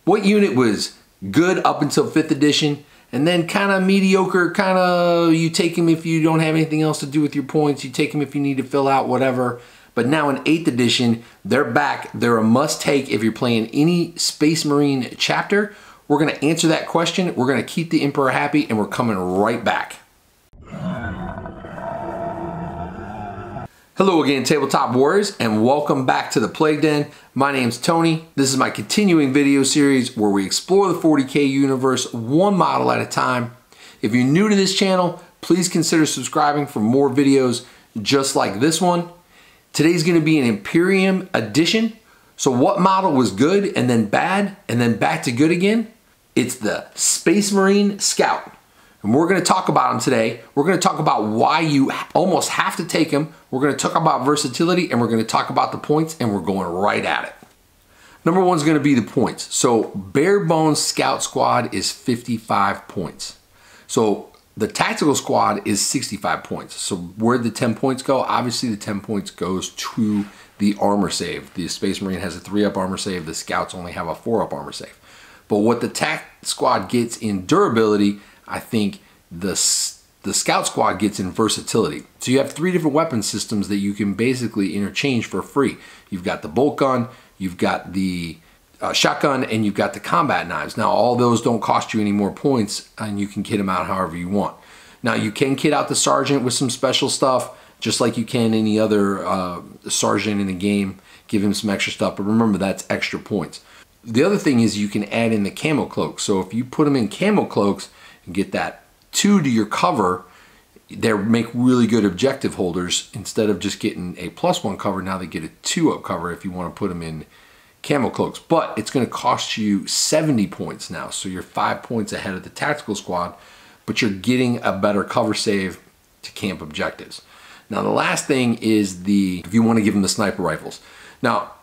What unit was good up until 5th edition, and then kind of mediocre, kind of you take them if you don't have anything else to do with your points, you take them if you need to fill out whatever. But now in 8th edition, they're back. They're a must-take if you're playing any Space Marine chapter. We're going to answer that question. We're going to keep the Emperor happy, and we're coming right back. Hello again, Tabletop Warriors, and welcome back to the Plague Den. My name's Tony. This is my continuing video series where we explore the 40K universe one model at a time. If you're new to this channel, please consider subscribing for more videos just like this one. Today's going to be an Imperium edition. So what model was good and then bad and then back to good again? It's the Space Marine Scout. And we're going to talk about them today. We're going to talk about why you almost have to take them. We're going to talk about versatility, and we're going to talk about the points, and we're going right at it. Number one is going to be the points. So bare bones Scout Squad is 55 points. So the Tactical Squad is 65 points. So where'd the 10 points go? Obviously the 10 points goes to the armor save. The Space Marine has a 3-up armor save. The Scouts only have a 4-up armor save. But what the Tac Squad gets in durability, I think the Scout Squad gets in versatility. So you have 3 different weapon systems that you can basically interchange for free. You've got the bolt gun, you've got the shotgun, and you've got the combat knives. Now all those don't cost you any more points, and you can kit them out however you want. Now you can kit out the Sergeant with some special stuff, just like you can any other Sergeant in the game. Give him some extra stuff, but remember that's extra points. The other thing is you can add in the camo cloaks. So if you put them in camo cloaks, get that 2 to your cover, they make really good objective holders. Instead of just getting a +1 cover, now they get a 2-up cover if you want to put them in camo cloaks. But it's going to cost you 70 points now, so you're 5 points ahead of the Tactical Squad, but you're getting a better cover save to camp objectives. Now the last thing is if you want to give them the sniper rifles. Now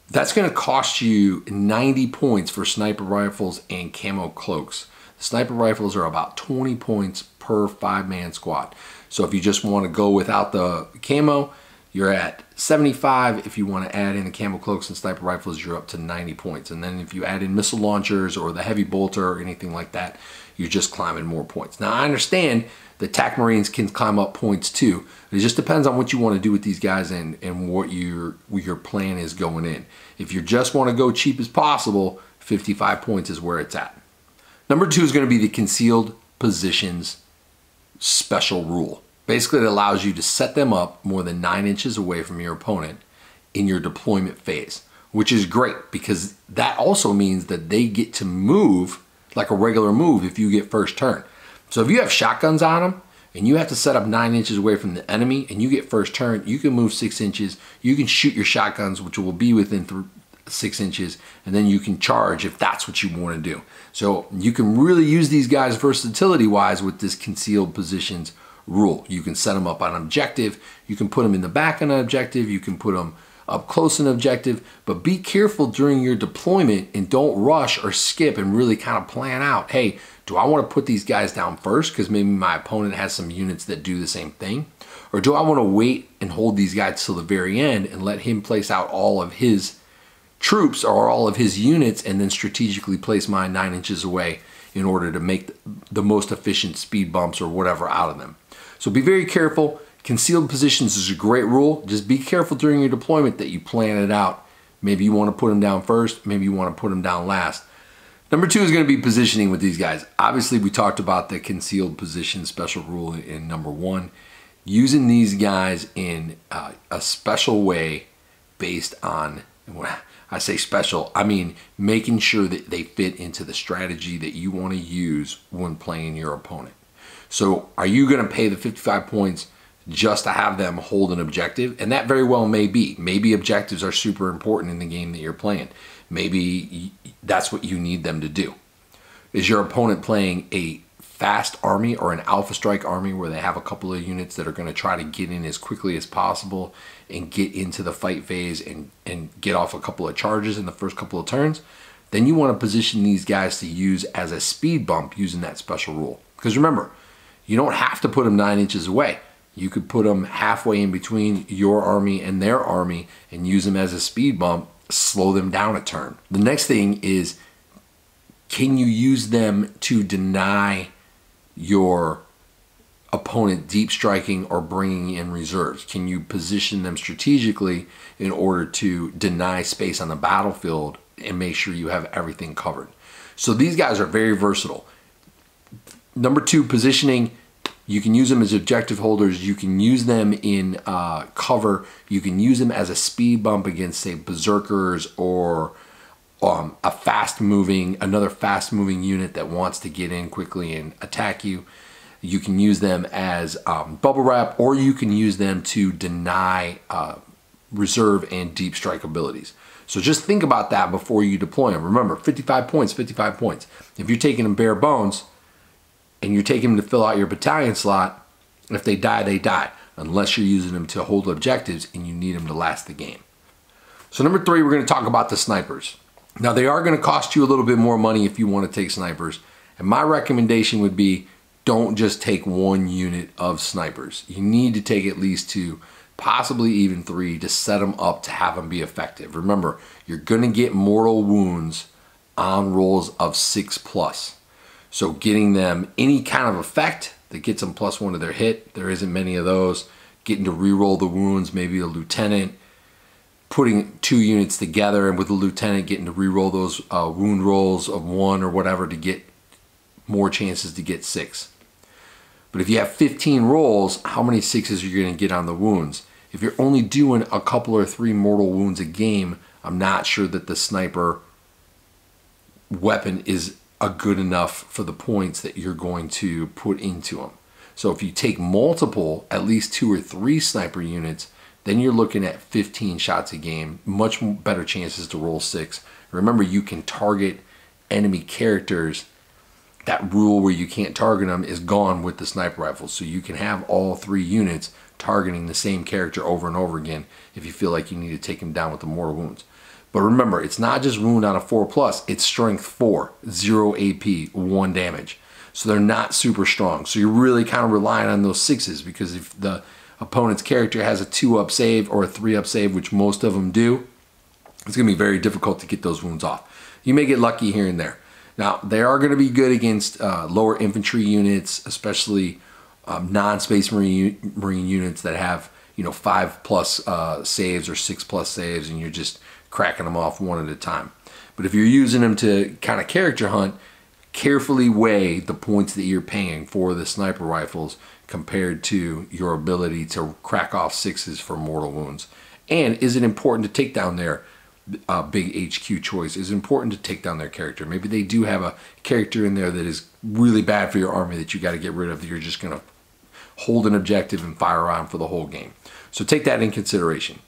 that's going to cost you 90 points for sniper rifles and camo cloaks. Sniper rifles are about 20 points per 5-man squad. So if you just want to go without the camo, you're at 75. If you want to add in the camo cloaks and sniper rifles, you're up to 90 points. And then if you add in missile launchers or the heavy bolter or anything like that, you're just climbing more points. Now I understand the TAC Marines can climb up points too. It just depends on what you want to do with these guys and what your plan is going in. If you just want to go cheap as possible, 55 points is where it's at. Number 2 is going to be the Concealed Positions Special Rule. Basically, it allows you to set them up more than 9 inches away from your opponent in your deployment phase, which is great because that also means that they get to move like a regular move if you get first turn. So if you have shotguns on them and you have to set up 9 inches away from the enemy and you get first turn, you can move 6 inches. You can shoot your shotguns, which will be within 6 inches, and then you can charge if that's what you want to do. So you can really use these guys versatility wise with this Concealed Positions rule. You can set them up on an objective, you can put them in the back on an objective, you can put them up close on an objective, but be careful during your deployment and don't rush or skip and really kind of plan out, hey, do I want to put these guys down first because maybe my opponent has some units that do the same thing? Or do I want to wait and hold these guys till the very end and let him place out all of his troops or all of his units and then strategically place mine 9 inches away in order to make the most efficient speed bumps or whatever out of them. So be very careful. Concealed Positions is a great rule. Just be careful during your deployment that you plan it out. Maybe you want to put them down first, maybe you want to put them down last. Number 2 is going to be positioning with these guys. Obviously we talked about the Concealed Position special rule in number 1. Using these guys in a special way based on, I say special, I mean making sure that they fit into the strategy that you want to use when playing your opponent. So are you going to pay the 55 points just to have them hold an objective? And that very well may be. Maybe objectives are super important in the game that you're playing. Maybe that's what you need them to do. Is your opponent playing a fast army or an Alpha Strike army where they have a couple of units that are going to try to get in as quickly as possible and get into the fight phase and get off a couple of charges in the first couple of turns? Then you want to position these guys to use as a speed bump using that special rule. Because remember, you don't have to put them 9 inches away. You could put them halfway in between your army and their army and use them as a speed bump slow them down a turn. The next thing is, can you use them to deny your opponent deep striking or bringing in reserves? Can you position them strategically in order to deny space on the battlefield and make sure you have everything covered? So these guys are very versatile. Number 2, positioning. You can use them as objective holders. You can use them in cover. You can use them as a speed bump against, say, berserkers or another fast moving unit that wants to get in quickly and attack you. You can use them as bubble wrap, or you can use them to deny reserve and deep strike abilities. So just think about that before you deploy them. Remember, 55 points, 55 points. If you're taking them bare bones and you're taking them to fill out your battalion slot, if they die, they die, unless you're using them to hold objectives and you need them to last the game. So number 3, we're going to talk about the snipers. Now, they are going to cost you a little bit more money if you want to take snipers. And my recommendation would be, don't just take 1 unit of snipers. You need to take at least 2, possibly even 3, to set them up to have them be effective. Remember, you're going to get mortal wounds on rolls of 6+. So getting them any kind of effect that gets them +1 to their hit, there isn't many of those. Getting to reroll the wounds, maybe a lieutenant. Putting 2 units together and with the lieutenant getting to reroll those wound rolls of 1 or whatever to get more chances to get 6. But if you have 15 rolls, how many 6s are you going to get on the wounds? If you're only doing a couple or 3 mortal wounds a game, I'm not sure that the sniper weapon is a good enough for the points that you're going to put into them. So if you take multiple, at least 2 or 3 sniper units, then you're looking at 15 shots a game, much better chances to roll 6. Remember, you can target enemy characters. That rule where you can't target them is gone with the sniper rifles. So you can have all 3 units targeting the same character over and over again if you feel like you need to take him down with the mortal wounds. But remember, it's not just wound on a 4+, it's strength 4, 0 AP, 1 damage. So they're not super strong. So you're really kind of relying on those 6s, because if the opponent's character has a 2-up save or a 3-up save, which most of them do, it's going to be very difficult to get those wounds off. You may get lucky here and there. Now, they are going to be good against lower infantry units, especially non-Space Marine units that have, 5+ saves or 6+ saves, and you're just cracking them off one at a time. But if you're using them to kind of character hunt, carefully weigh the points that you're paying for the sniper rifles compared to your ability to crack off 6s for mortal wounds. And is it important to take down their big HQ choice? Is it important to take down their character? Maybe they do have a character in there that is really bad for your army that you got to get rid of, that you're just going to hold an objective and fire on for the whole game. So take that in consideration.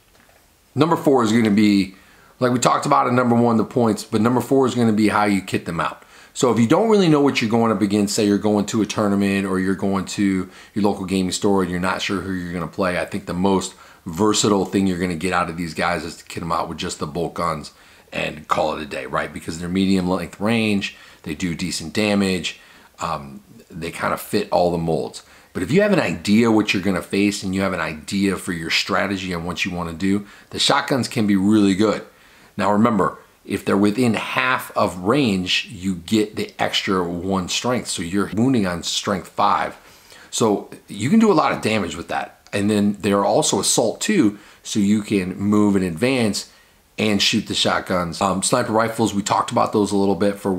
Number 4 is going to be, like we talked about in number 1, the points, but number 4 is going to be how you kit them out. So if you don't really know what you're going up against, say you're going to a tournament or you're going to your local gaming store and you're not sure who you're going to play, I think the most versatile thing you're going to get out of these guys is to kit them out with just the bolt guns and call it a day, right? Because they're medium length range, they do decent damage, they kind of fit all the molds. But if you have an idea what you're going to face and you have an idea for your strategy and what you want to do, the shotguns can be really good. Now remember, if they're within half of range, you get the extra 1 strength. So you're wounding on strength 5. So you can do a lot of damage with that. And then they're also assault too, so you can move and advance and shoot the shotguns. Sniper rifles, we talked about those a little bit for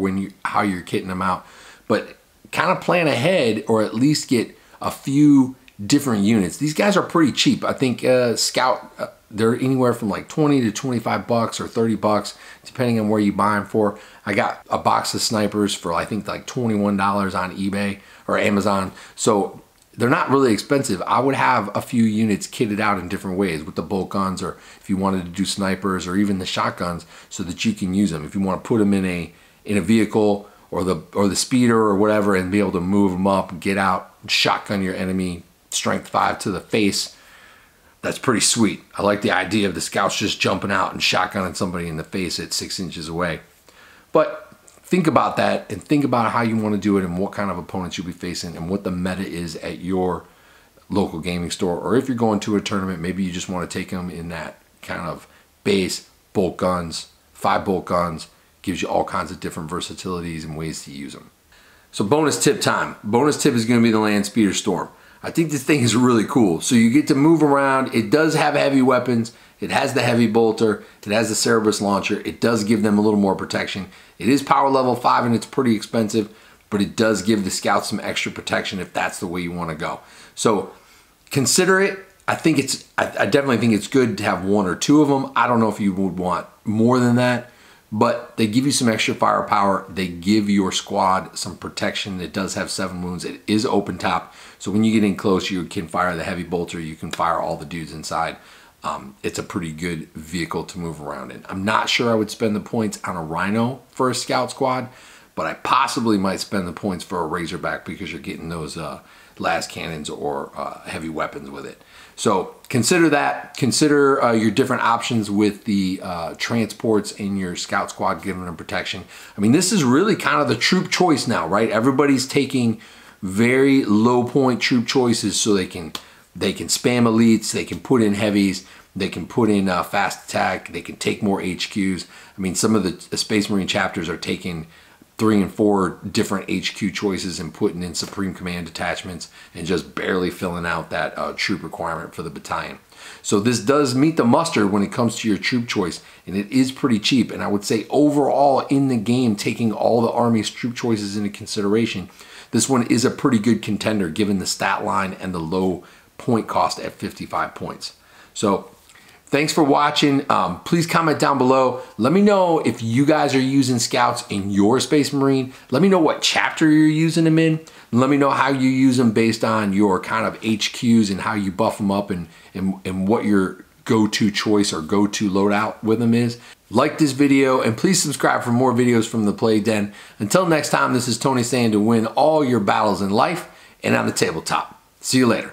how you're kitting them out. But kind of plan ahead, or at least get a few different units. These guys are pretty cheap. I think Scout, they're anywhere from like 20 to 25 bucks or 30 bucks, depending on where you buy them for. I got a box of snipers for I think like $21 on eBay or Amazon. So they're not really expensive. I would have a few units kitted out in different ways with the bolt guns, or if you wanted to do snipers, or even the shotguns, so that you can use them. If you want to put them in a vehicle or the speeder or whatever, and be able to move them up and get out, shotgun your enemy, strength 5 to the face, that's pretty sweet. I like the idea of the scouts just jumping out and shotgunning somebody in the face at 6 inches away. But think about that, and think about how you want to do it and what kind of opponents you'll be facing and what the meta is at your local gaming store. Or if you're going to a tournament, maybe you just want to take them in that kind of base bolt guns, 5 bolt guns, gives you all kinds of different versatilities and ways to use them. So bonus tip time. Bonus tip is going to be the Land Speeder Storm. I think this thing is really cool. So you get to move around. It does have heavy weapons. It has the heavy bolter. It has the Cerberus launcher. It does give them a little more protection. It is power level 5 and it's pretty expensive, but it does give the scouts some extra protection if that's the way you want to go. So consider it. I definitely think it's good to have 1 or 2 of them. I don't know if you would want more than that, but they give you some extra firepower. They give your squad some protection. It does have 7 wounds. It is open top, so when you get in close, you can fire the heavy bolter. You can fire all the dudes inside. It's a pretty good vehicle to move around in. I'm not sure I would spend the points on a Rhino for a scout squad, but I possibly might spend the points for a Razorback because you're getting those las cannons or heavy weapons with it. So consider that. Consider your different options with the transports in your scout squad, giving them protection. I mean, this is really kind of the troop choice now, right? Everybody's taking very low point troop choices so they can spam elites, they can put in heavies, they can put in fast attack, they can take more HQs. I mean, some of the Space Marine chapters are taking 3 and 4 different HQ choices and putting in Supreme Command detachments and just barely filling out that troop requirement for the battalion. So this does meet the mustard when it comes to your troop choice, and it is pretty cheap. And I would say overall in the game, taking all the Army's troop choices into consideration, this one is a pretty good contender given the stat line and the low point cost at 55 points. So thanks for watching. Please comment down below. Let me know if you guys are using scouts in your Space Marine. Let me know what chapter you're using them in. And let me know how you use them based on your kind of HQs and how you buff them up and what your go-to choice or go-to loadout with them is. Like this video and please subscribe for more videos from the Plague Den. Until next time, this is Tony saying to win all your battles in life and on the tabletop. See you later.